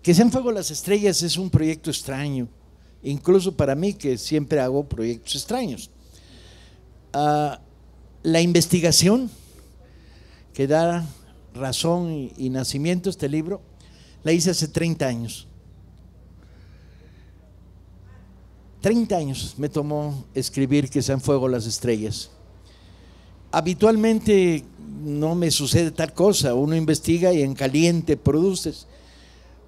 Que sean fuego las estrellas es un proyecto extraño, incluso para mí que siempre hago proyectos extraños. La investigación que da razón y nacimiento a este libro la hice hace 30 años. 30 años me tomó escribir Que sean fuego las estrellas. Habitualmente no me sucede tal cosa, uno investiga y en caliente produces,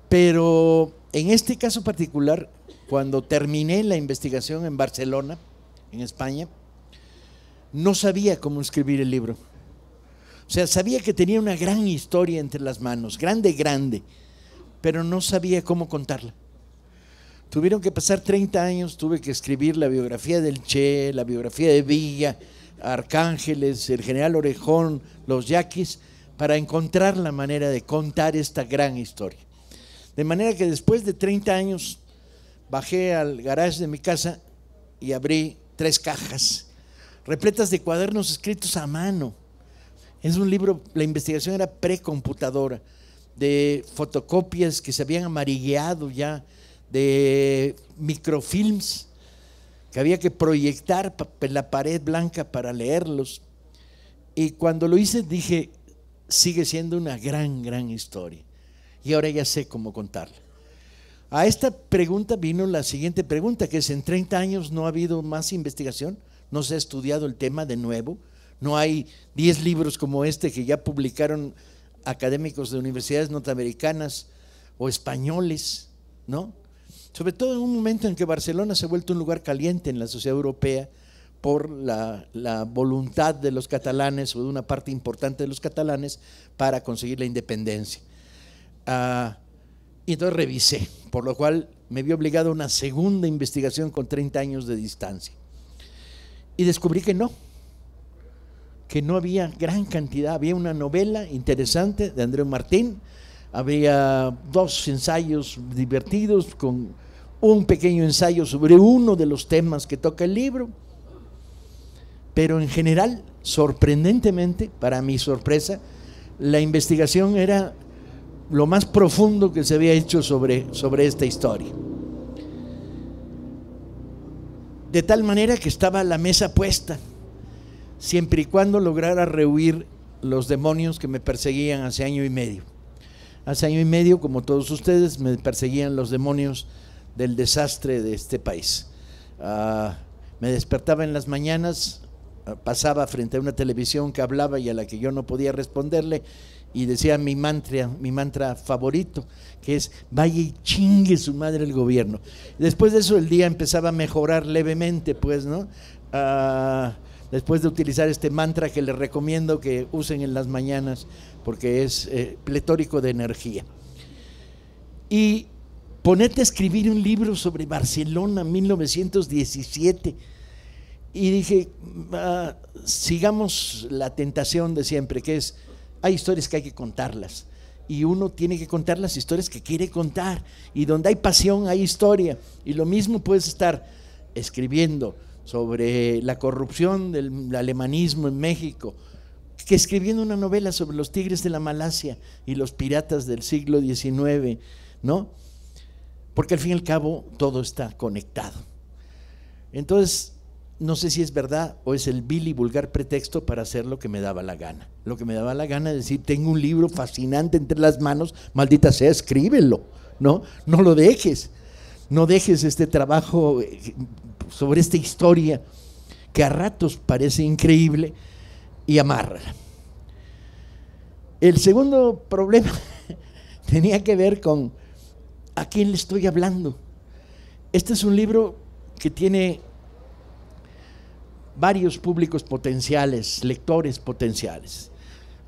pero en este caso particular, cuando terminé la investigación en Barcelona, en España, no sabía cómo escribir el libro. O sea, sabía que tenía una gran historia entre las manos, grande, pero no sabía cómo contarla. Tuvieron que pasar 30 años, tuve que escribir la biografía del Che, la biografía de Villa, Arcángeles, el general Orejón, los yaquis, para encontrar la manera de contar esta gran historia. De manera que después de 30 años bajé al garage de mi casa y abrí 3 cajas repletas de cuadernos escritos a mano. Es un libro, la investigación era precomputadora, de fotocopias que se habían amarilleado ya, de microfilms que había que proyectar en la pared blanca para leerlos. Y cuando lo hice dije, sigue siendo una gran historia. Y ahora ya sé cómo contarla. A esta pregunta vino la siguiente pregunta, que es: en 30 años no ha habido más investigación, no se ha estudiado el tema de nuevo, no hay 10 libros como este que ya publicaron académicos de universidades norteamericanas o españoles, ¿no? Sobre todo en un momento en que Barcelona se ha vuelto un lugar caliente en la sociedad europea por la voluntad de los catalanes o de una parte importante de los catalanes para conseguir la independencia. Y entonces revisé, por lo cual me vi obligado a una segunda investigación con 30 años de distancia. Y descubrí que no había gran cantidad. Había una novela interesante de Andreu Martín, había 2 ensayos divertidos con un pequeño ensayo sobre uno de los temas que toca el libro, pero en general, sorprendentemente, para mi sorpresa, la investigación era lo más profundo que se había hecho sobre esta historia. De tal manera que estaba la mesa puesta, siempre y cuando lograra rehuir los demonios que me perseguían hace año y medio. Hace año y medio, como todos ustedes, me perseguían los demonios del desastre de este país. Me despertaba en las mañanas, pasaba frente a una televisión que hablaba y a la que yo no podía responderle, y decía mi mantra favorito, que es: vaya y chingue su madre el gobierno. Después de eso el día empezaba a mejorar levemente, pues, ¿no? Después de utilizar este mantra que les recomiendo que usen en las mañanas porque es pletórico de energía. Y ponerte a escribir un libro sobre Barcelona 1917, y dije, sigamos la tentación de siempre, que es: hay historias que hay que contarlas, y uno tiene que contar las historias que quiere contar, y donde hay pasión hay historia. Y lo mismo puedes estar escribiendo sobre la corrupción del alemanismo en México que escribiendo una novela sobre los tigres de la Malasia y los piratas del siglo XIX, ¿no? Porque al fin y al cabo todo está conectado. Entonces, no sé si es verdad o es el vil y vulgar pretexto para hacer lo que me daba la gana. Lo que me daba la gana es decir: tengo un libro fascinante entre las manos, maldita sea, escríbelo, ¿no? No lo dejes, no dejes este trabajo sobre esta historia que a ratos parece increíble, y amárrala. El segundo problema tenía que ver con ¿a quién le estoy hablando? Este es un libro que tiene varios públicos potenciales, lectores potenciales.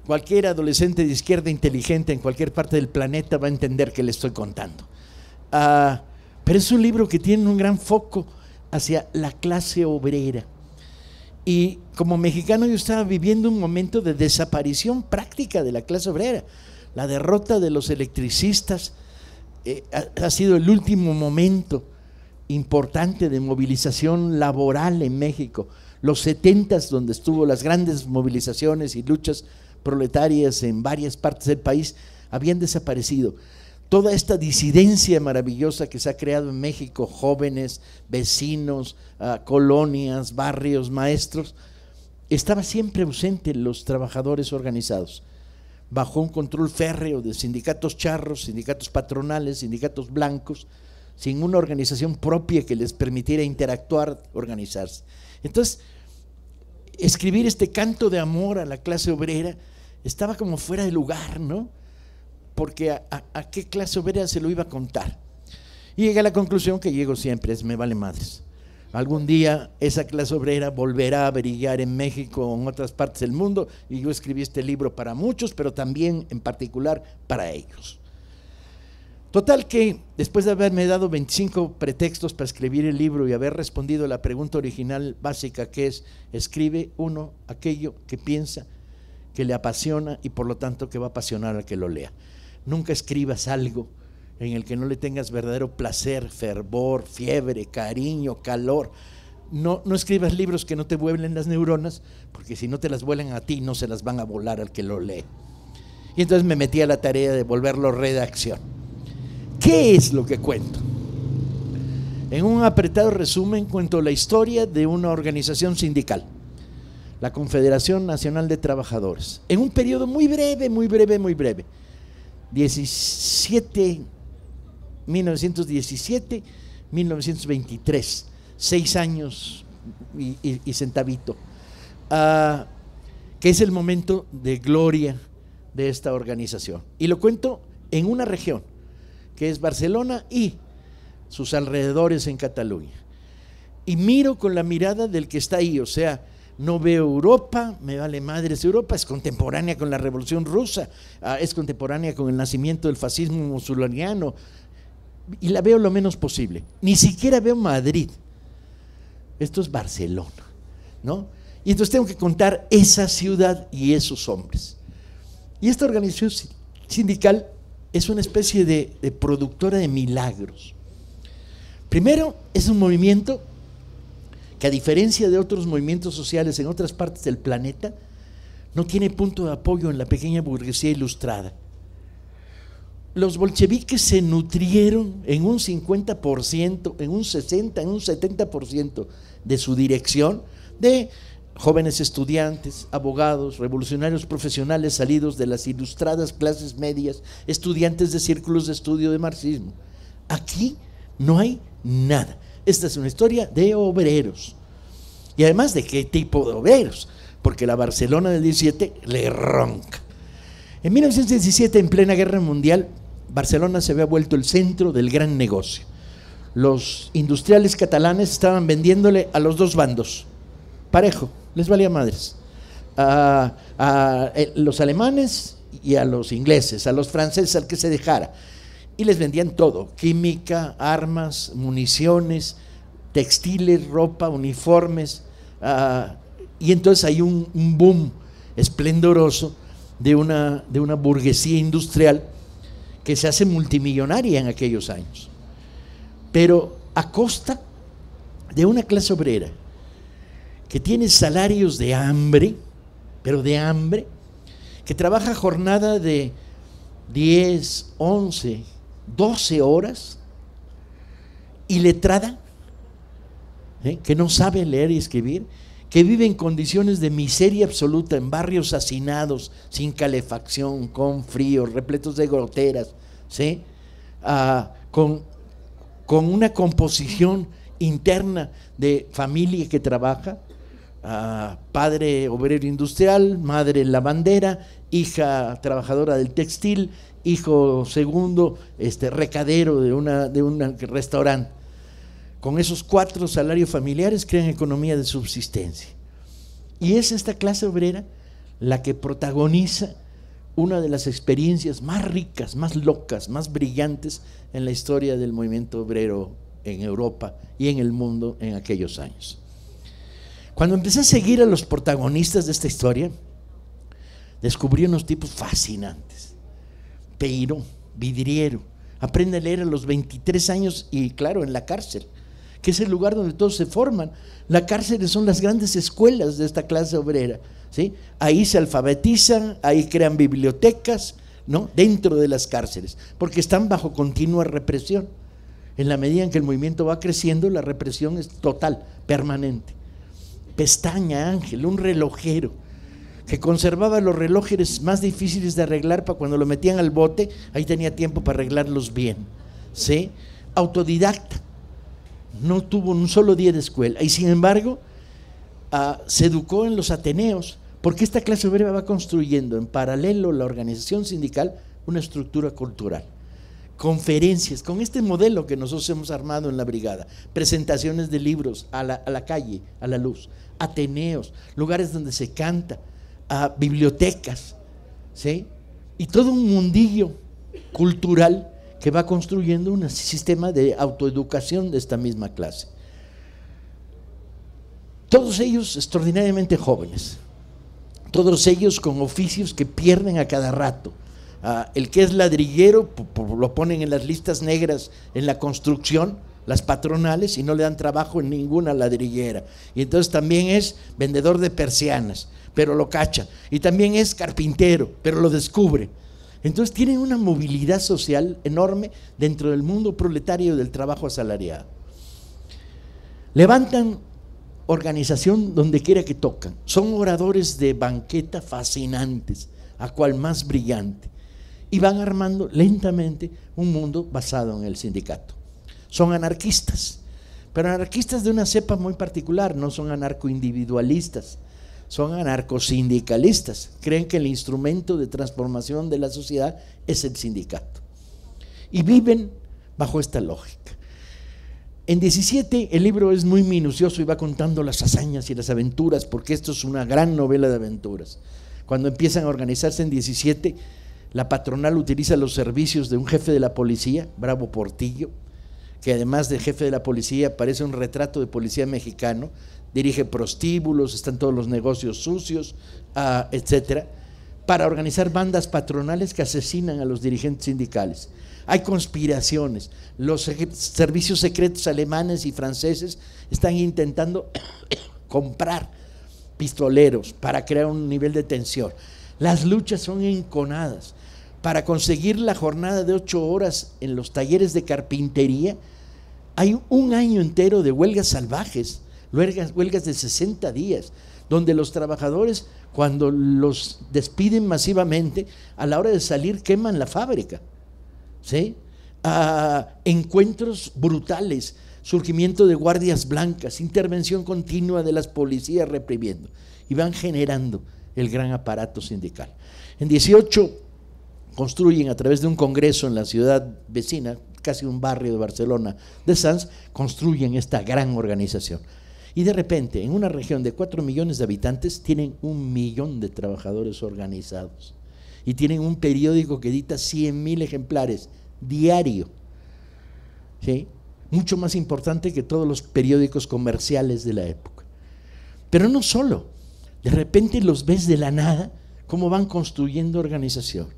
Cualquier adolescente de izquierda inteligente en cualquier parte del planeta va a entender qué le estoy contando. Pero es un libro que tiene un gran foco hacia la clase obrera. Y como mexicano yo estaba viviendo un momento de desaparición práctica de la clase obrera. La derrota de los electricistas ha sido el último momento importante de movilización laboral en México. Los 70s, donde estuvo las grandes movilizaciones y luchas proletarias en varias partes del país, habían desaparecido. toda esta disidencia maravillosa que se ha creado en México, jóvenes, vecinos, colonias, barrios, maestros, estaba siempre ausente los trabajadores organizados, bajo un control férreo de sindicatos charros, sindicatos patronales, sindicatos blancos, sin una organización propia que les permitiera interactuar, organizarse. Entonces, escribir este canto de amor a la clase obrera estaba como fuera de lugar, ¿no? Porque a qué clase obrera se lo iba a contar. Y llegué a la conclusión que llego siempre, es me vale madres. Algún día esa clase obrera volverá a brillar en México o en otras partes del mundo, y yo escribí este libro para muchos, pero también en particular para ellos. Total que después de haberme dado 25 pretextos para escribir el libro y haber respondido la pregunta original básica, que es: escribe uno aquello que piensa, que le apasiona y por lo tanto que va a apasionar al que lo lea. Nunca escribas algo en el que no le tengas verdadero placer, fervor, fiebre, cariño, calor. No escribas libros que no te vuelen las neuronas, porque si no te las vuelan a ti, no se las van a volar al que lo lee. Y entonces me metí a la tarea de volverlo redacción. ¿Qué es lo que cuento? En un apretado resumen cuento la historia de una organización sindical, la Confederación Nacional de Trabajadores, en un periodo muy breve, 1917-1923, 6 años y centavito, que es el momento de gloria de esta organización. Y lo cuento en una región, que es Barcelona y sus alrededores en Cataluña. Y miro con la mirada del que está ahí, o sea, no veo Europa, me vale madres Europa, es contemporánea con la Revolución Rusa, es contemporánea con el nacimiento del fascismo musulmaniano, y la veo lo menos posible. Ni siquiera veo Madrid, esto es Barcelona, ¿no? Y entonces tengo que contar esa ciudad y esos hombres. Y esta organización sindical es una especie de productora de milagros. Primero, es un movimiento que, a diferencia de otros movimientos sociales en otras partes del planeta, no tiene punto de apoyo en la pequeña burguesía ilustrada. Los bolcheviques se nutrieron en un 50%, en un 60%, en un 70% de su dirección de jóvenes estudiantes, abogados, revolucionarios profesionales salidos de las ilustradas clases medias, estudiantes de círculos de estudio de marxismo. Aquí no hay nada. Esta es una historia de obreros. Y además, ¿de qué tipo de obreros? Porque la Barcelona del 17 le ronca. En 1917, en plena guerra mundial, Barcelona se había vuelto el centro del gran negocio. Los industriales catalanes estaban vendiéndole a los dos bandos, parejo, les valía madres, a los alemanes y a los ingleses, a los franceses, al que se dejara, y les vendían todo: química, armas, municiones, textiles, ropa, uniformes, y entonces hay un boom esplendoroso de una burguesía industrial que se hace multimillonaria en aquellos años, pero a costa de una clase obrera que tiene salarios de hambre, pero de hambre, que trabaja jornada de 10, 11, 12 horas, iletrada, que no sabe leer y escribir, que vive en condiciones de miseria absoluta, en barrios hacinados, sin calefacción, con frío, repletos de goteras, ¿sí? Con una composición interna de familia que trabaja, padre obrero industrial, madre lavandera, hija trabajadora del textil, hijo segundo recadero de un restaurante. Con esos 4 salarios familiares crean economía de subsistencia. Y es esta clase obrera la que protagoniza una de las experiencias más ricas, más locas, más brillantes en la historia del movimiento obrero en Europa y en el mundo en aquellos años. Cuando empecé a seguir a los protagonistas de esta historia, descubrí unos tipos fascinantes. Peiró, vidriero, aprende a leer a los 23 años y claro, en la cárcel, que es el lugar donde todos se forman. Las cárceles son las grandes escuelas de esta clase obrera, ¿sí? Ahí se alfabetizan, ahí crean bibliotecas, ¿no?, dentro de las cárceles, porque están bajo continua represión. En la medida en que el movimiento va creciendo, la represión es total, permanente. Pestaña Ángel, un relojero que conservaba los relojes más difíciles de arreglar para cuando lo metían al bote, ahí tenía tiempo para arreglarlos bien, ¿sí? Autodidacta, no tuvo un solo día de escuela y sin embargo se educó en los Ateneos, porque esta clase obrera va construyendo en paralelo la organización sindical una estructura cultural. Conferencias, con este modelo que nosotros hemos armado en la brigada, presentaciones de libros a la calle, a la luz, Ateneos, lugares donde se canta, bibliotecas, ¿sí? Y todo un mundillo cultural que va construyendo un sistema de autoeducación de esta misma clase. Todos ellos extraordinariamente jóvenes, todos ellos con oficios que pierden a cada rato. El que es ladrillero lo ponen en las listas negras en la construcción, las patronales, y no le dan trabajo en ninguna ladrillera. Y entonces también es vendedor de persianas, pero lo cachan. Y también es carpintero, pero lo descubre. Entonces tienen una movilidad social enorme dentro del mundo proletario del trabajo asalariado. Levantan organización donde quiera que tocan. Son oradores de banqueta fascinantes, a cual más brillante. Y van armando lentamente un mundo basado en el sindicato. Son anarquistas, pero anarquistas de una cepa muy particular, no son anarcoindividualistas, son anarcosindicalistas. Creen que el instrumento de transformación de la sociedad es el sindicato. Y viven bajo esta lógica. En 17 el libro es muy minucioso y va contando las hazañas y las aventuras, porque esto es una gran novela de aventuras. Cuando empiezan a organizarse en 17, la patronal utiliza los servicios de un jefe de la policía, Bravo Portillo, que además de jefe de la policía parece un retrato de policía mexicano, dirige prostíbulos, están todos los negocios sucios, etcétera, para organizar bandas patronales que asesinan a los dirigentes sindicales. Hay conspiraciones, los servicios secretos alemanes y franceses están intentando comprar pistoleros para crear un nivel de tensión. Las luchas son enconadas. Para conseguir la jornada de 8 horas en los talleres de carpintería, hay un año entero de huelgas salvajes, huelgas de 60 días, donde los trabajadores, cuando los despiden masivamente, a la hora de salir queman la fábrica, ¿sí? Encuentros brutales, surgimiento de guardias blancas, intervención continua de las policías reprimiendo, y van generando el gran aparato sindical. En 18 construyen a través de un congreso en la ciudad vecina, casi un barrio de Barcelona, de Sants, construyen esta gran organización. Y de repente, en una región de 4 millones de habitantes, tienen 1 millón de trabajadores organizados. Y tienen un periódico que edita 100.000 ejemplares diario, ¿sí? Mucho más importante que todos los periódicos comerciales de la época. Pero no solo, de repente los ves de la nada, cómo van construyendo organización.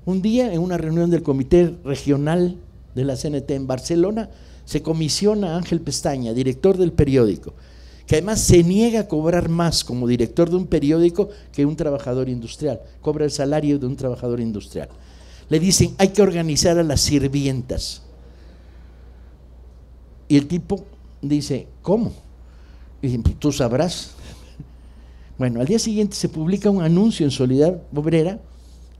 Un día, en una reunión del Comité Regional de la CNT en Barcelona, se comisiona a Ángel Pestaña, director del periódico, que además se niega a cobrar más como director de un periódico que un trabajador industrial, cobra el salario de un trabajador industrial. Le dicen, hay que organizar a las sirvientas. Y el tipo dice, ¿cómo? Y dicen, pues tú sabrás. Bueno, al día siguiente se publica un anuncio en Solidaridad Obrera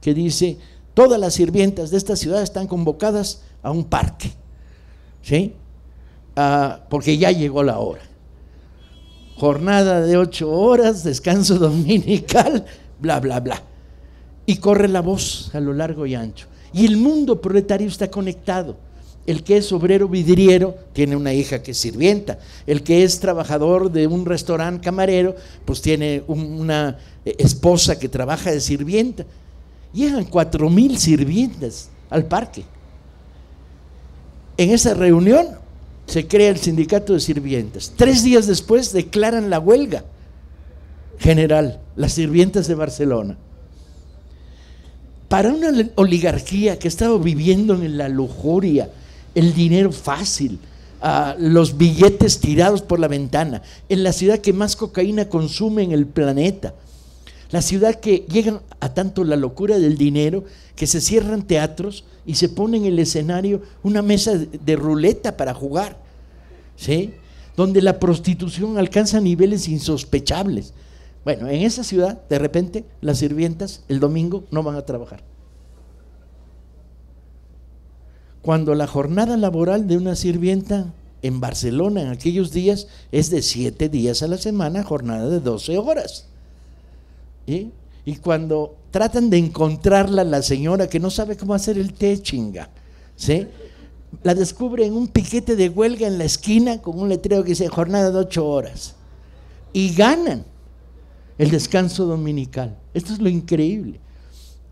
que dice, todas las sirvientas de esta ciudad están convocadas a un parque, ¿sí? Porque ya llegó la hora. Jornada de 8 horas, descanso dominical, bla, bla, bla. Y corre la voz a lo largo y ancho. Y el mundo proletario está conectado. El que es obrero vidriero tiene una hija que es sirvienta. El que es trabajador de un restaurante camarero, pues tiene una esposa que trabaja de sirvienta. Llegan 4,000 sirvientas al parque. En esa reunión se crea el sindicato de sirvientas. 3 días después declaran la huelga general, las sirvientas de Barcelona. Para una oligarquía que estaba viviendo en la lujuria, el dinero fácil, los billetes tirados por la ventana, en la ciudad que más cocaína consume en el planeta, La ciudad que llegan a tanto la locura del dinero que se cierran teatros y se pone en el escenario una mesa de ruleta para jugar, ¿sí? Donde la prostitución alcanza niveles insospechables. Bueno, en esa ciudad, de repente, las sirvientas el domingo no van a trabajar. Cuando la jornada laboral de una sirvienta en Barcelona en aquellos días es de 7 días a la semana, jornada de 12 horas. ¿Sí? Y cuando tratan de encontrarla, la señora que no sabe cómo hacer el té, chinga, ¿sí? La descubre en un piquete de huelga en la esquina con un letrero que dice jornada de 8 horas. Y ganan el descanso dominical. Esto es lo increíble.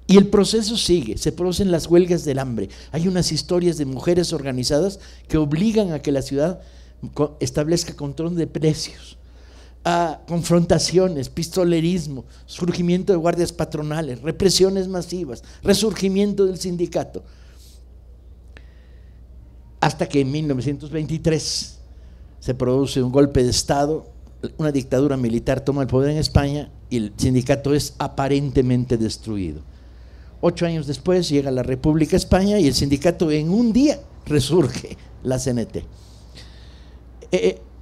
Y el proceso sigue, se producen las huelgas del hambre. Hay unas historias de mujeres organizadas que obligan a que la ciudad establezca control de precios, a confrontaciones, pistolerismo, surgimiento de guardias patronales, represiones masivas, resurgimiento del sindicato. Hasta que en 1923 se produce un golpe de Estado, una dictadura militar toma el poder en España y el sindicato es aparentemente destruido. 8 años después llega la República España y el sindicato en un día resurge, la CNT.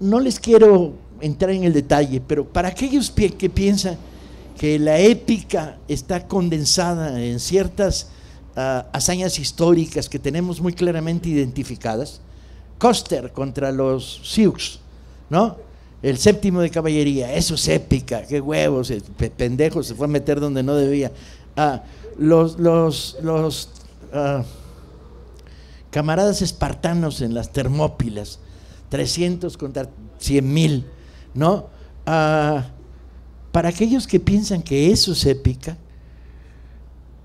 No les quiero entrar en el detalle, pero para aquellos que piensan que la épica está condensada en ciertas hazañas históricas que tenemos muy claramente identificadas, Custer contra los Sioux, ¿no? El 7º de caballería, eso es épica, qué huevos, el pendejo se fue a meter donde no debía. Los camaradas espartanos en las Termópilas, 300 contra 100,000, ¿no? Para aquellos que piensan que eso es épica,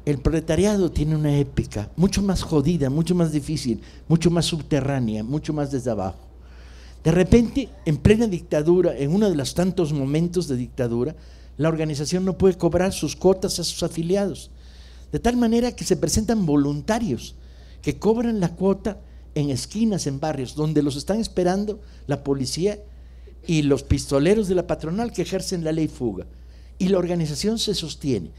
el proletariado tiene una épica mucho más jodida, mucho más difícil, mucho más subterránea, mucho más desde abajo. De repente, en plena dictadura, en uno de los tantos momentos de dictadura, la organización no puede cobrar sus cuotas a sus afiliados, de tal manera que se presentan voluntarios que cobran la cuota en esquinas, en barrios, donde los están esperando la policía y los pistoleros de la patronal que ejercen la ley fuga. Y la organización se sostiene.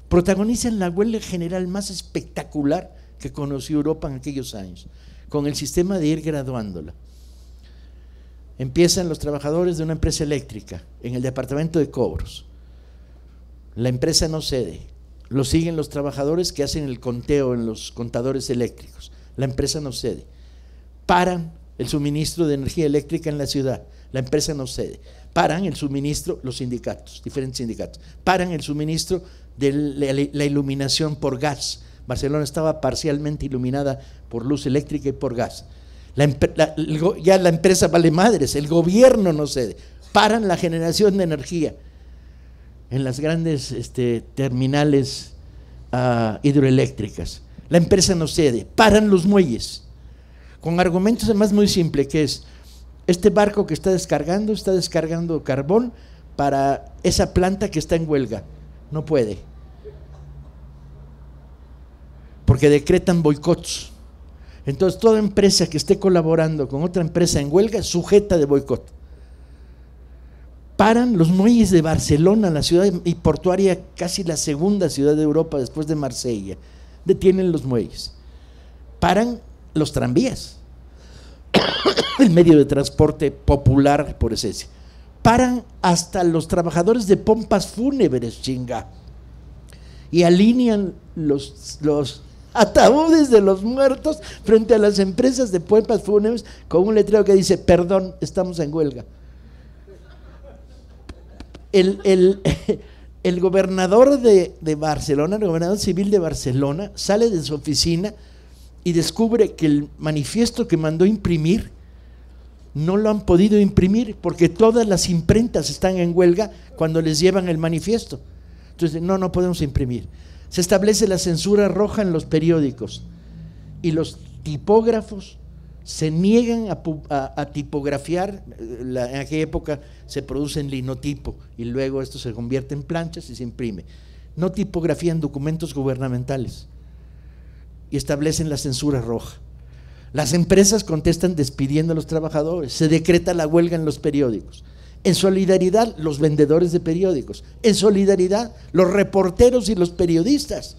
Protagonizan la huelga general más espectacular que conoció Europa en aquellos años, con el sistema de ir graduándola. Empiezan los trabajadores de una empresa eléctrica en el departamento de cobros. La empresa no cede, lo siguen los trabajadores que hacen el conteo en los contadores eléctricos. La empresa no cede. Paran el suministro de energía eléctrica en la ciudad. La empresa no cede. Paran el suministro, los sindicatos, diferentes sindicatos. Paran el suministro de la iluminación por gas. Barcelona estaba parcialmente iluminada por luz eléctrica y por gas. Ya la empresa vale madres, el gobierno no cede. Paran la generación de energía en las grandes terminales hidroeléctricas. La empresa no cede, paran los muelles, con argumentos además muy simples, que es, este barco que está descargando carbón para esa planta que está en huelga, no puede, porque decretan boicots. Entonces toda empresa que esté colaborando con otra empresa en huelga es sujeta de boicot. Paran los muelles de Barcelona, la ciudad y portuaria, casi la segunda ciudad de Europa después de Marsella. Detienen los muelles. Paran los tranvías, el medio de transporte popular por esencia. Paran hasta los trabajadores de pompas fúnebres, chinga. Y alinean los ataúdes de los muertos frente a las empresas de pompas fúnebres con un letrero que dice, perdón, estamos en huelga. El gobernador de Barcelona, el gobernador civil de Barcelona, sale de su oficina y descubre que el manifiesto que mandó imprimir no lo han podido imprimir porque todas las imprentas están en huelga cuando les llevan el manifiesto. Entonces, no podemos imprimir. Se establece la censura roja en los periódicos y los tipógrafos se niegan a tipografiar. En aquella época se produce en linotipo y luego esto se convierte en planchas y se imprime. No tipografían documentos gubernamentales y establecen la censura roja. Las empresas contestan despidiendo a los trabajadores, se decreta la huelga en los periódicos. En solidaridad, los vendedores de periódicos. En solidaridad, los reporteros y los periodistas.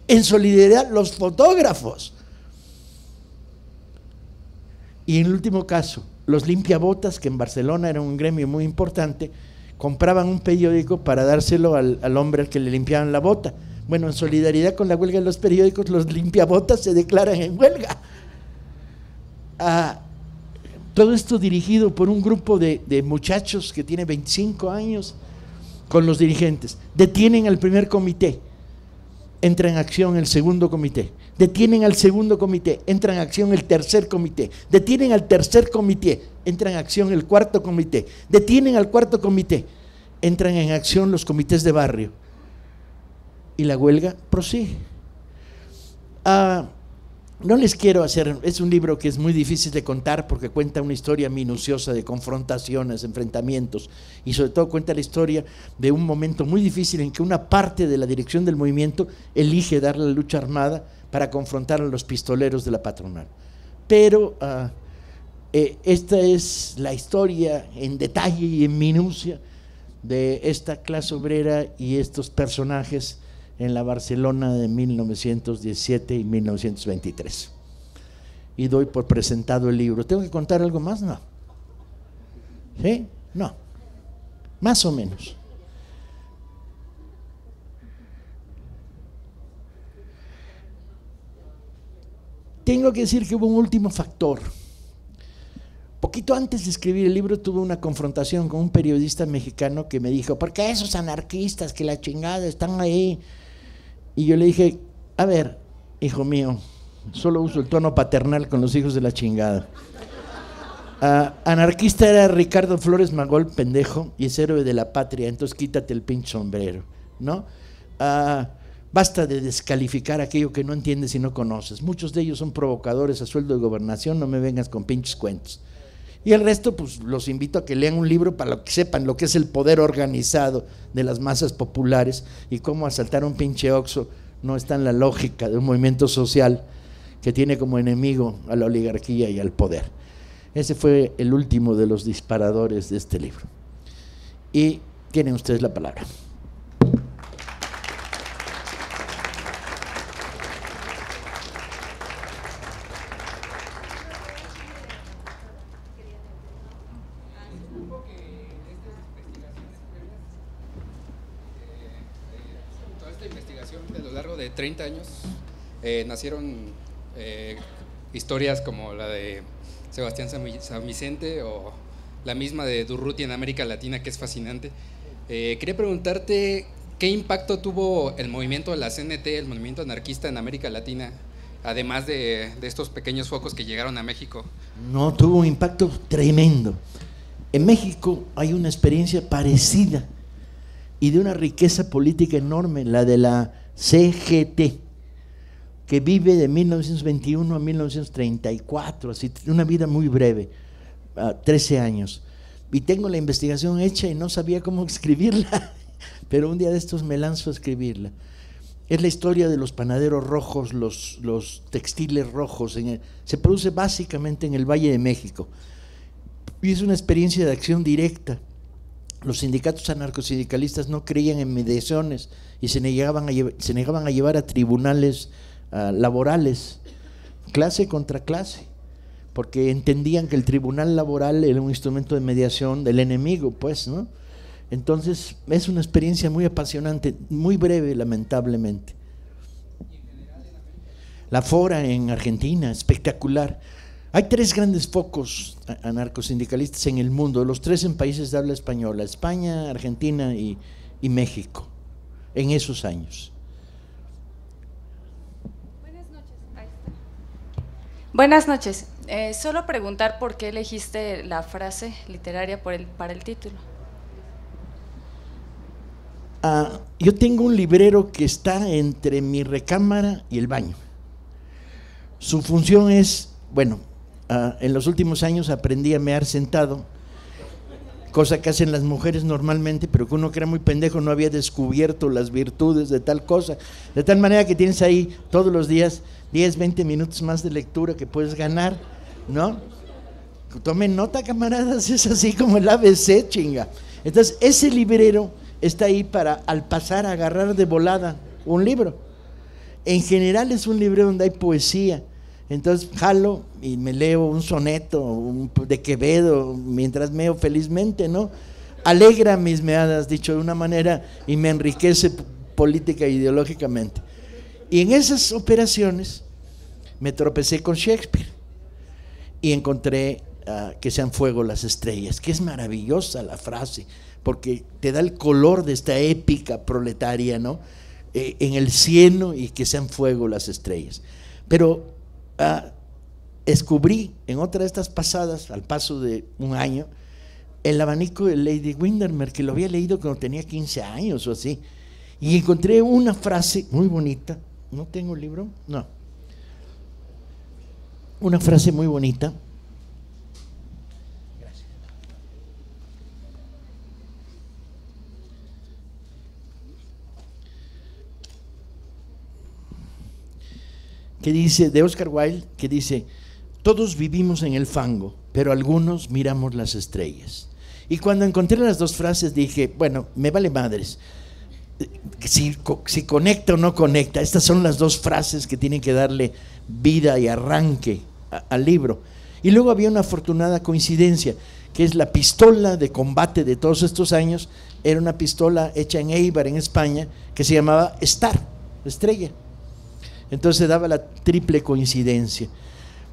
En solidaridad, los fotógrafos. Y en el último caso, los limpiabotas, que en Barcelona era un gremio muy importante, compraban un periódico para dárselo al hombre al que le limpiaban la bota. Bueno, en solidaridad con la huelga de los periódicos, los limpiabotas se declaran en huelga. Todo esto dirigido por un grupo de muchachos que tiene 25 años con los dirigentes. Detienen al primer comité, entra en acción el segundo comité. Detienen al segundo comité, entra en acción el tercer comité. Detienen al tercer comité, entra en acción el cuarto comité. Detienen al cuarto comité, entran en acción los comités de barrio. Y la huelga prosigue. No les quiero hacer, es un libro que es muy difícil de contar porque cuenta una historia minuciosa de confrontaciones, enfrentamientos, y sobre todo cuenta la historia de un momento muy difícil en que una parte de la dirección del movimiento elige dar la lucha armada para confrontar a los pistoleros de la patronal. Pero esta es la historia en detalle y en minucia de esta clase obrera y estos personajes en la Barcelona de 1917 y 1923. Y doy por presentado el libro. ¿Tengo que contar algo más? No. ¿Sí? No. Más o menos. Tengo que decir que hubo un último factor. Poquito antes de escribir el libro tuve una confrontación con un periodista mexicano que me dijo: ¿por qué esos anarquistas que la chingada están ahí? Y yo le dije: a ver, hijo mío, solo uso el tono paternal con los hijos de la chingada. Anarquista era Ricardo Flores Magol, pendejo, y es héroe de la patria, entonces quítate el pinche sombrero, ¿no? Basta de descalificar aquello que no entiendes y no conoces. Muchos de ellos son provocadores a sueldo de gobernación, no me vengas con pinches cuentos. Y el resto, pues los invito a que lean un libro para que sepan lo que es el poder organizado de las masas populares y cómo asaltar un pinche Oxxo no está en la lógica de un movimiento social que tiene como enemigo a la oligarquía y al poder. Ese fue el último de los disparadores de este libro. Y tienen ustedes la palabra. A lo largo de 30 años nacieron historias como la de Sebastián San Vicente o la misma de Durruti en América Latina, que es fascinante. Quería preguntarte qué impacto tuvo el movimiento de la CNT, el movimiento anarquista en América Latina, además de estos pequeños focos que llegaron a México. No, tuvo un impacto tremendo. En México hay una experiencia parecida y de una riqueza política enorme, la de la CGT, que vive de 1921 a 1934, así, una vida muy breve, 13 años. Y tengo la investigación hecha y no sabía cómo escribirla, pero un día de estos me lanzo a escribirla. Es la historia de los panaderos rojos, los textiles rojos, se produce básicamente en el Valle de México, y es una experiencia de acción directa. Los sindicatos anarcosindicalistas no creían en mediaciones y se negaban a llevar a tribunales laborales, clase contra clase, porque entendían que el tribunal laboral era un instrumento de mediación del enemigo, pues, ¿no? Entonces es una experiencia muy apasionante, muy breve, lamentablemente. La Fora en Argentina, espectacular. Hay 3 grandes focos anarcosindicalistas en el mundo, los 3 en países de habla española: España, Argentina y México, en esos años. Buenas noches. Ahí está. Buenas noches. Solo preguntar por qué elegiste la frase literaria para el título. Yo tengo un librero que está entre mi recámara y el baño. Su función es, bueno, en los últimos años aprendí a mear sentado, cosa que hacen las mujeres normalmente, pero que uno que era muy pendejo no había descubierto las virtudes de tal cosa, de tal manera que tienes ahí todos los días 10, 20 minutos más de lectura que puedes ganar, ¿no? Tomen nota, camaradas, es así como el ABC, chinga. Entonces, ese librero está ahí para, al pasar, agarrar de volada un libro. En general es un libro donde hay poesía. Entonces jalo y me leo un soneto de Quevedo mientras meo felizmente, ¿no? Alegra mis meadas, dicho de una manera, y me enriquece política e ideológicamente. Y en esas operaciones me tropecé con Shakespeare y encontré que sean fuego las estrellas, que es maravillosa la frase, porque te da el color de esta épica proletaria, ¿no? En el cielo y que sean fuego las estrellas. Pero descubrí en otra de estas pasadas, al paso de un año, el abanico de Lady Windermere, que lo había leído cuando tenía 15 años o así, y encontré una frase muy bonita. ¿No tengo el libro? No. Una frase muy bonita. Gracias. Que dice, de Oscar Wilde, que dice: todos vivimos en el fango, pero algunos miramos las estrellas. Y cuando encontré las dos frases dije, bueno, me vale madres si conecta o no conecta. Estas son las dos frases que tienen que darle vida y arranque al libro. Y luego había una afortunada coincidencia, que es la pistola de combate de todos estos años. Era una pistola hecha en Eibar, en España, que se llamaba Star, estrella. Entonces daba la triple coincidencia.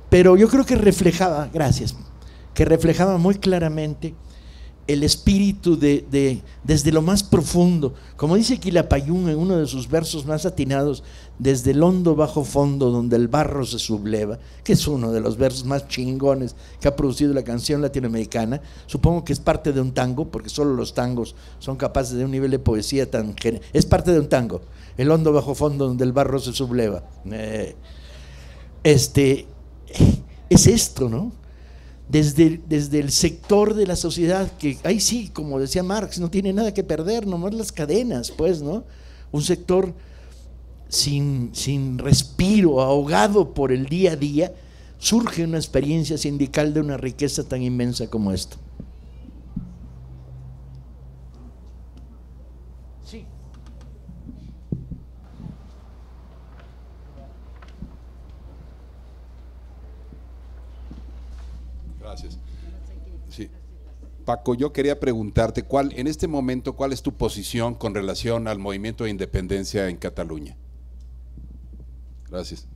Pero yo creo que reflejaba, gracias, que reflejaba muy claramente el espíritu desde lo más profundo, como dice Quilapayún en uno de sus versos más atinados, desde el hondo bajo fondo donde el barro se subleva, que es uno de los versos más chingones que ha producido la canción latinoamericana. Supongo que es parte de un tango, porque solo los tangos son capaces de un nivel de poesía tan general. Es parte de un tango, el hondo bajo fondo donde el barro se subleva. Es esto, ¿no? Desde el sector de la sociedad que, ahí sí, como decía Marx, no tiene nada que perder, nomás las cadenas, pues, ¿no? Un sector sin respiro, ahogado por el día a día, surge una experiencia sindical de una riqueza tan inmensa como esta. Sí. Gracias. Sí. Paco, yo quería preguntarte, en este momento, ¿cuál es tu posición con relación al movimiento de independencia en Cataluña? Gracias.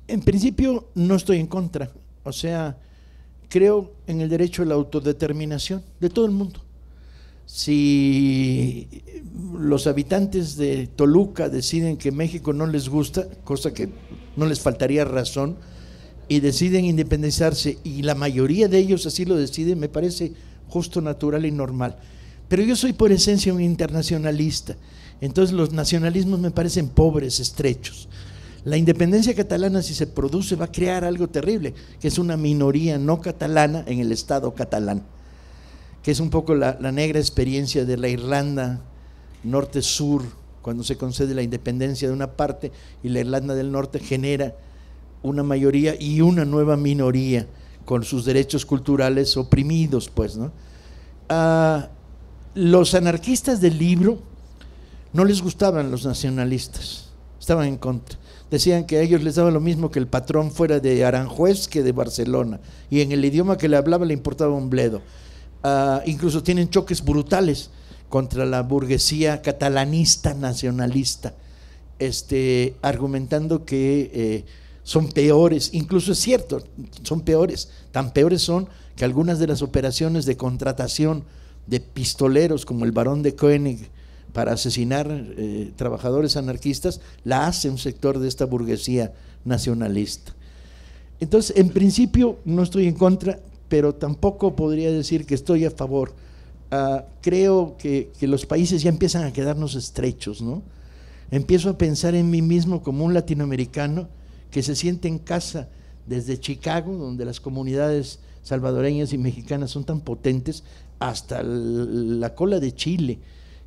En principio no estoy en contra, o sea, creo en el derecho a la autodeterminación de todo el mundo. Si los habitantes de Toluca deciden que México no les gusta, cosa que no les faltaría razón, y deciden independizarse, y la mayoría de ellos así lo deciden, me parece justo, natural y normal. Pero yo soy por esencia un internacionalista, entonces los nacionalismos me parecen pobres, estrechos. La independencia catalana, si se produce, va a crear algo terrible, que es una minoría no catalana en el Estado catalán, que es un poco la negra experiencia de la Irlanda norte-sur, cuando se concede la independencia de una parte y la Irlanda del Norte genera una mayoría y una nueva minoría con sus derechos culturales oprimidos, pues, ¿no? Los anarquistas del libro no les gustaban los nacionalistas, estaban en contra. Decían que a ellos les daba lo mismo que el patrón fuera de Aranjuez que de Barcelona, y en el idioma que le hablaba le importaba un bledo. Incluso tienen choques brutales contra la burguesía catalanista nacionalista, argumentando que son peores. Incluso es cierto, son peores, tan peores son que algunas de las operaciones de contratación de pistoleros como el Barón de Koenig para asesinar trabajadores anarquistas la hace un sector de esta burguesía nacionalista. Entonces, en principio no estoy en contra, pero tampoco podría decir que estoy a favor. Creo que los países ya empiezan a quedarnos estrechos, ¿no? Empiezo a pensar en mí mismo como un latinoamericano que se siente en casa desde Chicago, donde las comunidades salvadoreñas y mexicanas son tan potentes, hasta la cola de Chile.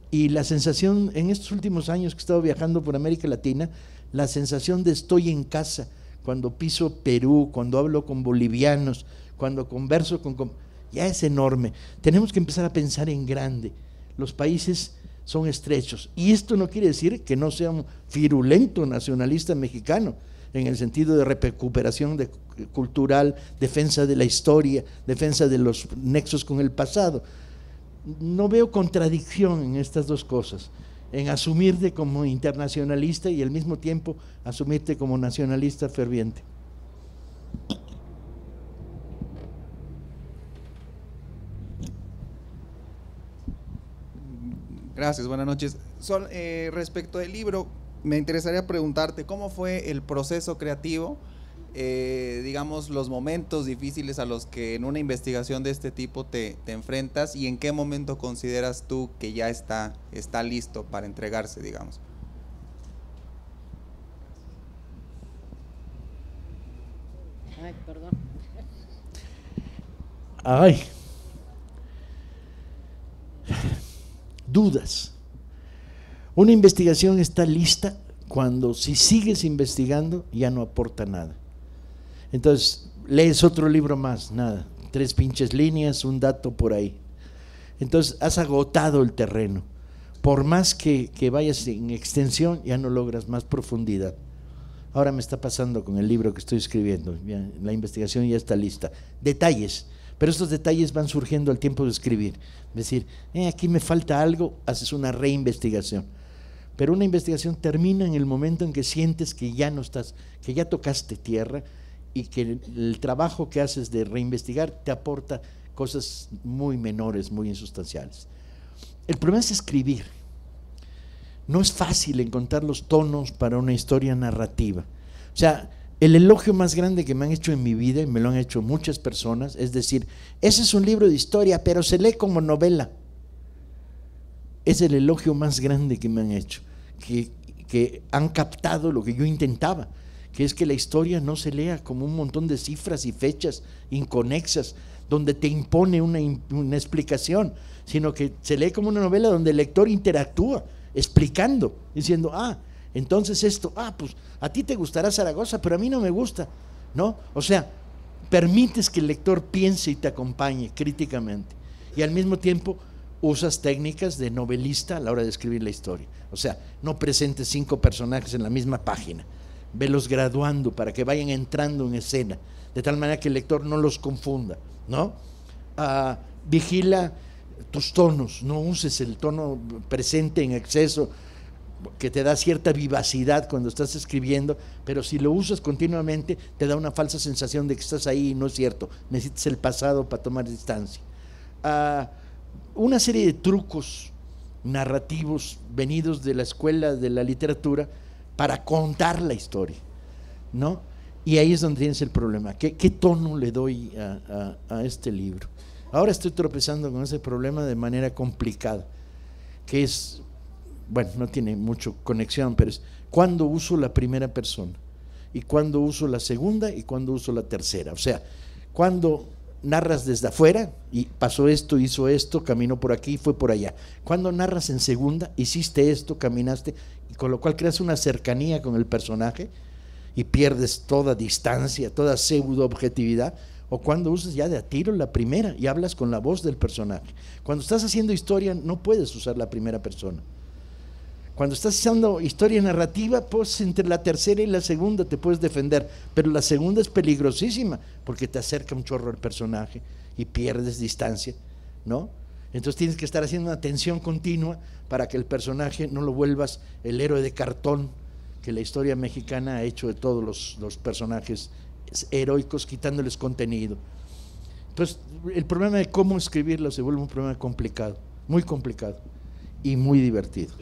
Y la sensación en estos últimos años que he estado viajando por América Latina, la sensación de estoy en casa, cuando piso Perú, cuando hablo con bolivianos, cuando converso con ya es enorme. Tenemos que empezar a pensar en grande. Los países son estrechos. Y esto no quiere decir que no sea un virulento nacionalista mexicano, en el sentido de recuperación cultural, defensa de la historia, defensa de los nexos con el pasado. No veo contradicción en estas dos cosas, en asumirte como internacionalista y al mismo tiempo asumirte como nacionalista ferviente. Gracias, buenas noches. Respecto del libro, me interesaría preguntarte cómo fue el proceso creativo, digamos, los momentos difíciles a los que en una investigación de este tipo te enfrentas, y en qué momento consideras tú que ya está listo para entregarse, digamos. Ay, perdón. Ay. Dudas. Una investigación está lista cuando, si sigues investigando, ya no aporta nada. Entonces, lees otro libro más, nada, 3 pinches líneas, un dato por ahí. Entonces, has agotado el terreno. Por más que vayas en extensión, ya no logras más profundidad. Ahora me está pasando con el libro que estoy escribiendo, ya, la investigación ya está lista. Detalles, pero estos detalles van surgiendo al tiempo de escribir. Es decir, aquí me falta algo, haces una reinvestigación. Pero una investigación termina en el momento en que sientes que ya no estás, que ya tocaste tierra, y que el trabajo que haces de reinvestigar te aporta cosas muy menores, muy insustanciales. El problema es escribir. No es fácil encontrar los tonos para una historia narrativa. O sea, el elogio más grande que me han hecho en mi vida, y me lo han hecho muchas personas, es decir, ese es un libro de historia, pero se lee como novela. Es el elogio más grande que me han hecho, que han captado lo que yo intentaba, que es que la historia no se lea como un montón de cifras y fechas inconexas, donde te impone una explicación, sino que se lee como una novela donde el lector interactúa, explicando, diciendo, entonces esto, pues a ti te gustará Zaragoza, pero a mí no me gusta, ¿no? O sea, permites que el lector piense y te acompañe críticamente, y al mismo tiempo usas técnicas de novelista a la hora de escribir la historia. O sea, no presentes 5 personajes en la misma página, velos graduando para que vayan entrando en escena, de tal manera que el lector no los confunda, ¿no? Vigila tus tonos, no uses el tono presente en exceso, que te da cierta vivacidad cuando estás escribiendo, pero si lo usas continuamente te da una falsa sensación de que estás ahí, y no es cierto, necesitas el pasado para tomar distancia. Una serie de trucos narrativos venidos de la escuela de la literatura para contar la historia, ¿no? Y ahí es donde tienes el problema. ¿Qué tono le doy a este libro? Ahora estoy tropezando con ese problema de manera complicada, que es, bueno, no tiene mucha conexión, pero es cuándo uso la primera persona, y cuándo uso la segunda, y cuándo uso la tercera. O sea, cuando narras desde afuera, y pasó esto, hizo esto, caminó por aquí, fue por allá. Cuando narras en segunda, hiciste esto, caminaste, y con lo cual creas una cercanía con el personaje y pierdes toda distancia, toda pseudo objetividad. O cuando usas ya de a tiro la primera y hablas con la voz del personaje. Cuando estás haciendo historia no puedes usar la primera persona. Cuando estás haciendo historia narrativa, pues entre la tercera y la segunda te puedes defender, pero la segunda es peligrosísima porque te acerca un chorro al personaje y pierdes distancia, ¿no? Entonces tienes que estar haciendo una tensión continua para que el personaje no lo vuelvas el héroe de cartón que la historia mexicana ha hecho de todos los personajes heroicos, quitándoles contenido. Entonces el problema de cómo escribirlo se vuelve un problema complicado, muy complicado y muy divertido.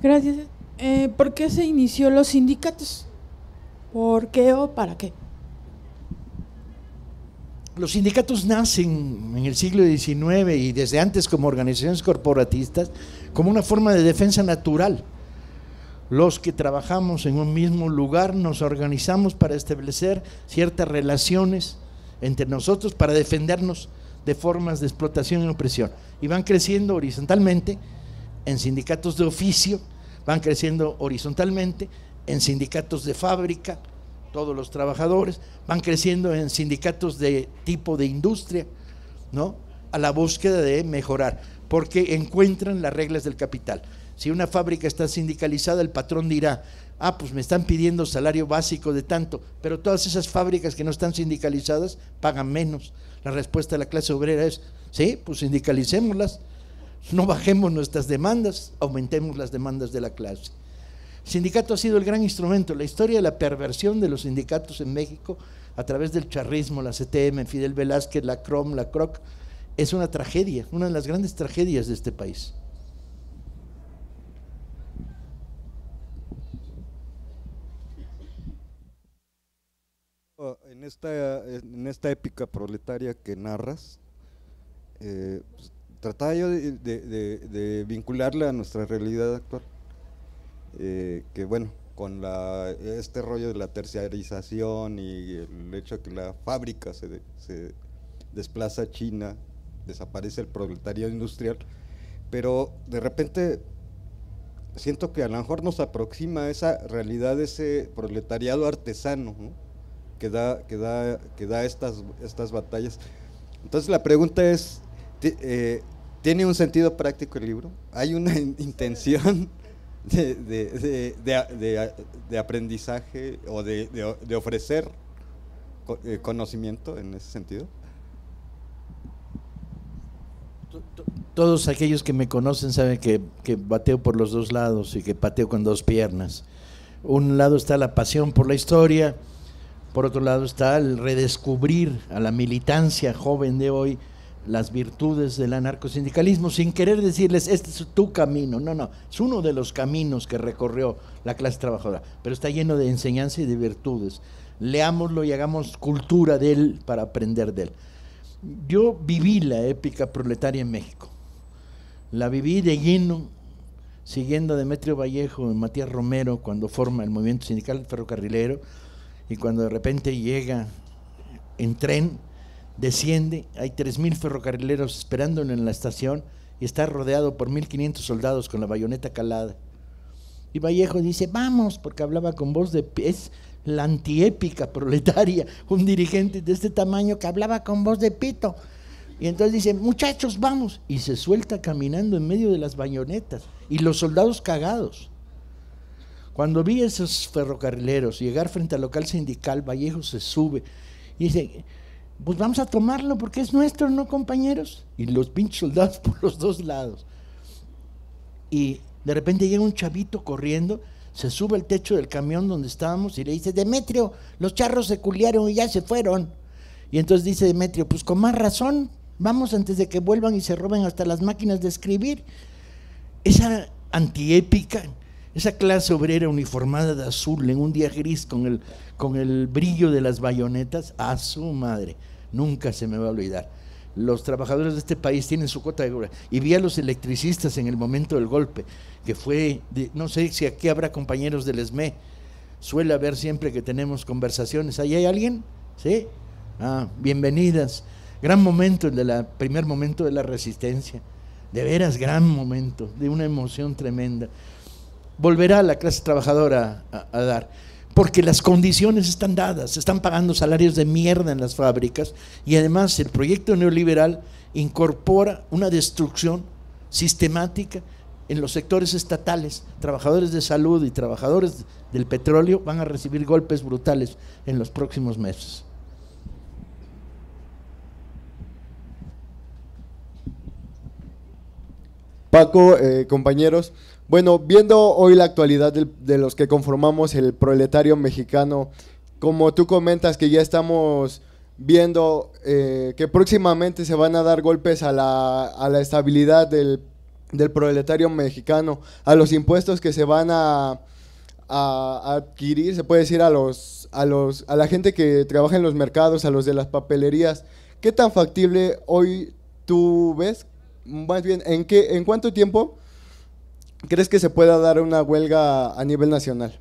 Gracias. ¿Por qué se inició los sindicatos? ¿Por qué o para qué? Los sindicatos nacen en el siglo XIX y desde antes como organizaciones corporatistas, como una forma de defensa natural. Los que trabajamos en un mismo lugar nos organizamos para establecer ciertas relaciones entre nosotros para defendernos de formas de explotación y opresión. Y van creciendo horizontalmente en sindicatos de oficio, van creciendo horizontalmente en sindicatos de fábrica, todos los trabajadores, van creciendo en sindicatos de tipo de industria, ¿no? A la búsqueda de mejorar, porque encuentran las reglas del capital. Si una fábrica está sindicalizada, el patrón dirá, ah, pues me están pidiendo salario básico de tanto, pero todas esas fábricas que no están sindicalizadas pagan menos. La respuesta de la clase obrera es, sí, pues sindicalicémoslas, no bajemos nuestras demandas, aumentemos las demandas de la clase. El sindicato ha sido el gran instrumento. La historia de la perversión de los sindicatos en México, a través del charrismo, la CTM, Fidel Velázquez, la CROM, la CROC, es una tragedia, una de las grandes tragedias de este país. En esta épica proletaria que narras, pues, trataba yo de vincularla a nuestra realidad actual, que bueno, con este rollo de la terciarización y el hecho de que la fábrica se desplaza a China, desaparece el proletariado industrial, pero de repente siento que a lo mejor nos aproxima esa realidad, ese proletariado artesano, ¿no? que da estas batallas. Entonces la pregunta es, ¿tiene un sentido práctico el libro? ¿Hay una intención de aprendizaje o de ofrecer conocimiento en ese sentido? Todos aquellos que me conocen saben que bateo por los dos lados y que pateo con dos piernas. Un lado está la pasión por la historia, por otro lado está el redescubrir a la militancia joven de hoy las virtudes del anarcosindicalismo, sin querer decirles, este es tu camino. No, es uno de los caminos que recorrió la clase trabajadora, pero está lleno de enseñanza y de virtudes. Leámoslo y hagamos cultura de él para aprender de él. Yo viví la épica proletaria en México, la viví de lleno, siguiendo a Demetrio Vallejo y Matías Romero cuando forma el movimiento sindical ferrocarrilero, y cuando de repente llega en tren, desciende, hay 3,000 ferrocarrileros esperándolo en la estación y está rodeado por 1,500 soldados con la bayoneta calada. Y Vallejo dice, vamos, porque hablaba con voz de... es la antiépica proletaria, un dirigente de este tamaño que hablaba con voz de pito. Y entonces dice, muchachos, vamos. Y se suelta caminando en medio de las bayonetas y los soldados cagados. Cuando vi a esos ferrocarrileros llegar frente al local sindical, Vallejo se sube y dice, pues vamos a tomarlo porque es nuestro, ¿no, compañeros? Y los pinches soldados por los dos lados. Y de repente llega un chavito corriendo, se sube al techo del camión donde estábamos y le dice, Demetrio, los charros se culiaron y ya se fueron. Y entonces dice Demetrio, pues con más razón, vamos antes de que vuelvan y se roben hasta las máquinas de escribir. Esa antiépica, esa clase obrera uniformada de azul en un día gris con el brillo de las bayonetas, a su madre, nunca se me va a olvidar. Los trabajadores de este país tienen su cuota de gloria. Y vi a los electricistas en el momento del golpe, que fue, no sé si aquí habrá compañeros del ESME, suele haber siempre que tenemos conversaciones. ¿Ahí hay alguien? ¿Sí? Ah, bienvenidas. Gran momento, primer momento de la resistencia. De veras, gran momento, de una emoción tremenda. Volverá la clase trabajadora a dar, porque las condiciones están dadas, se están pagando salarios de mierda en las fábricas y además el proyecto neoliberal incorpora una destrucción sistemática en los sectores estatales. Trabajadores de salud y trabajadores del petróleo van a recibir golpes brutales en los próximos meses. Paco, compañeros, bueno, viendo hoy la actualidad de los que conformamos el proletario mexicano, como tú comentas que ya estamos viendo que próximamente se van a dar golpes a la estabilidad del proletario mexicano, a los impuestos que se van a adquirir, se puede decir a la gente que trabaja en los mercados, a los de las papelerías, ¿qué tan factible hoy tú ves? Más bien, ¿en cuánto tiempo crees que se pueda dar una huelga a nivel nacional?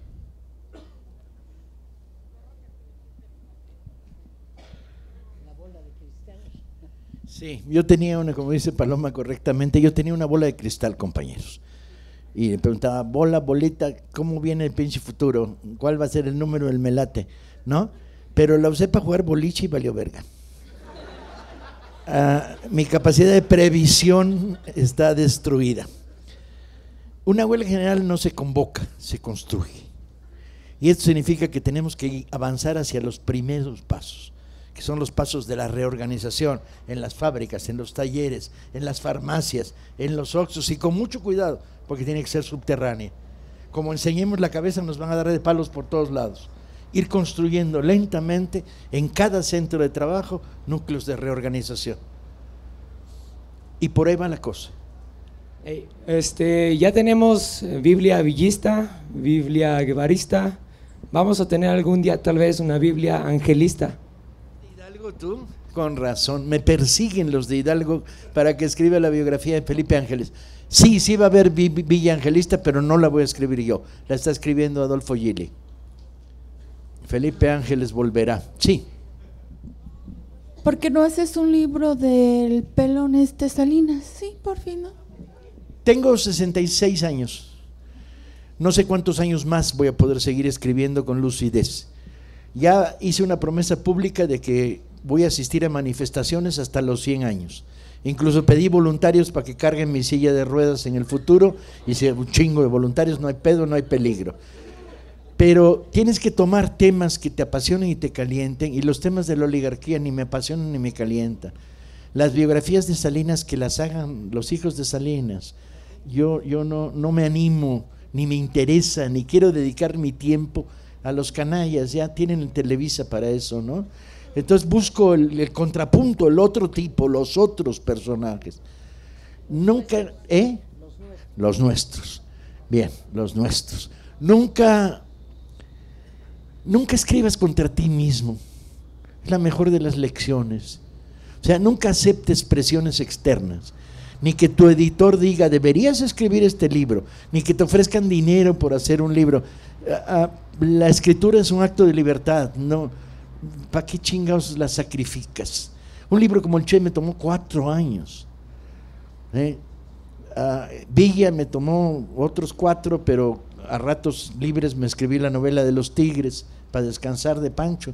Sí, yo tenía una, como dice Paloma correctamente, yo tenía una bola de cristal, compañeros. Y le preguntaba, bolita, ¿cómo viene el pinche futuro? ¿Cuál va a ser el número del melate? ¿No? Pero la usé para jugar boliche y valió verga. Mi capacidad de previsión está destruida. Una huelga general no se convoca, se construye. Y esto significa que tenemos que avanzar hacia los primeros pasos, que son los pasos de la reorganización en las fábricas, en los talleres, en las farmacias, en los oxxos, y con mucho cuidado, porque tiene que ser subterránea. Como enseñemos la cabeza, nos van a dar de palos por todos lados. Ir construyendo lentamente en cada centro de trabajo núcleos de reorganización. Y por ahí va la cosa. Ya tenemos Biblia villista, Biblia guevarista. Vamos a tener algún día tal vez una Biblia angelista. ¿Hidalgo tú? Con razón, me persiguen los de Hidalgo para que escriba la biografía de Felipe Ángeles. Sí, sí va a haber Villa Angelista, pero no la voy a escribir yo, la está escribiendo Adolfo Gili. Felipe Ángeles volverá, sí. ¿Por qué no haces un libro del pelón Salinas? Sí, por fin, ¿no? Tengo 66 años. No sé cuántos años más voy a poder seguir escribiendo con lucidez. Ya hice una promesa pública de que voy a asistir a manifestaciones hasta los 100 años. Incluso pedí voluntarios para que carguen mi silla de ruedas en el futuro. Hice un chingo de voluntarios, no hay pedo, no hay peligro. Pero tienes que tomar temas que te apasionen y te calienten, y los temas de la oligarquía ni me apasionan ni me calientan. Las biografías de Salinas, que las hagan los hijos de Salinas. Yo no me animo, ni me interesa, ni quiero dedicar mi tiempo a los canallas, ya tienen el Televisa para eso, ¿no? Entonces busco el contrapunto, el otro tipo, los otros personajes. Nunca, los nuestros. Bien, los nuestros. Nunca escribas contra ti mismo. Es la mejor de las lecciones. O sea, nunca aceptes presiones externas. Ni que tu editor diga, deberías escribir este libro. Ni que te ofrezcan dinero por hacer un libro. La escritura es un acto de libertad. No, ¿para qué chingados la sacrificas? Un libro como el Che me tomó 4 años. Villa me tomó otros 4, pero a ratos libres me escribí la novela de los tigres para descansar de Pancho.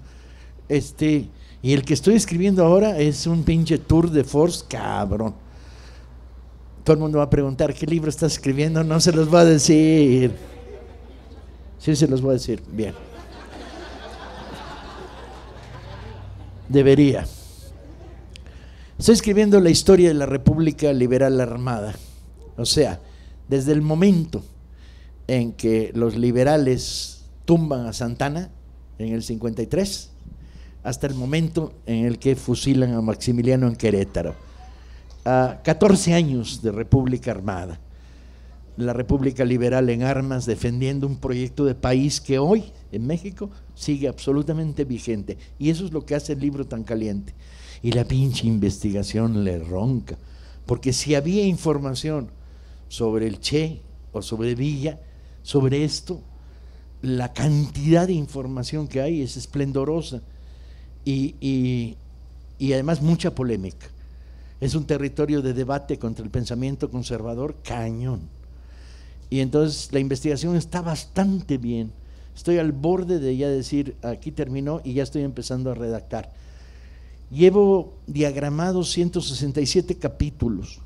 Y el que estoy escribiendo ahora es un pinche tour de force cabrón. Todo el mundo va a preguntar, ¿qué libro estás escribiendo? No se los voy a decir. Sí, se los voy a decir. Bien. Debería. Estoy escribiendo la historia de la República Liberal Armada. O sea, desde el momento en que los liberales tumban a Santana en el 53 hasta el momento en el que fusilan a Maximiliano en Querétaro. 14 años de República Armada, la República Liberal en armas, defendiendo un proyecto de país que hoy en México sigue absolutamente vigente, y eso es lo que hace el libro tan caliente. Y la pinche investigación le ronca, porque si había información sobre el Che o sobre Villa, sobre esto, la cantidad de información que hay es esplendorosa y además mucha polémica. Es un territorio de debate contra el pensamiento conservador cañón. Y entonces la investigación está bastante bien. Estoy al borde de ya decir, aquí terminó, y ya estoy empezando a redactar. Llevo diagramados 167 capítulos.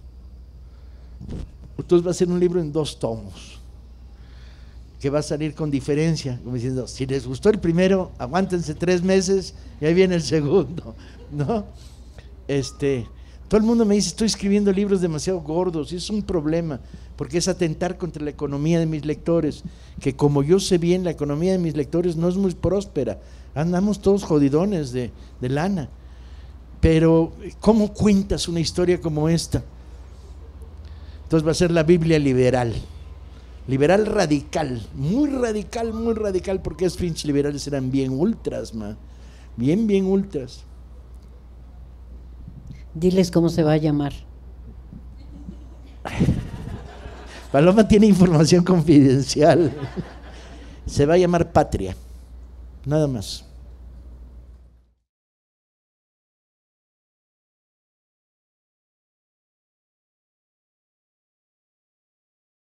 Entonces va a ser un libro en 2 tomos, que va a salir con diferencia, como diciendo, si les gustó el primero, aguántense 3 meses y ahí viene el segundo, ¿no? Todo el mundo me dice, estoy escribiendo libros demasiado gordos, y es un problema, porque es atentar contra la economía de mis lectores, que como yo sé bien, la economía de mis lectores no es muy próspera, andamos todos jodidones de lana, pero ¿cómo cuentas una historia como esta? Entonces va a ser la Biblia liberal radical, muy radical, porque esos pinches liberales eran bien ultras, bien ultras. Diles cómo se va a llamar. Paloma tiene información confidencial. Se va a llamar Patria, nada más.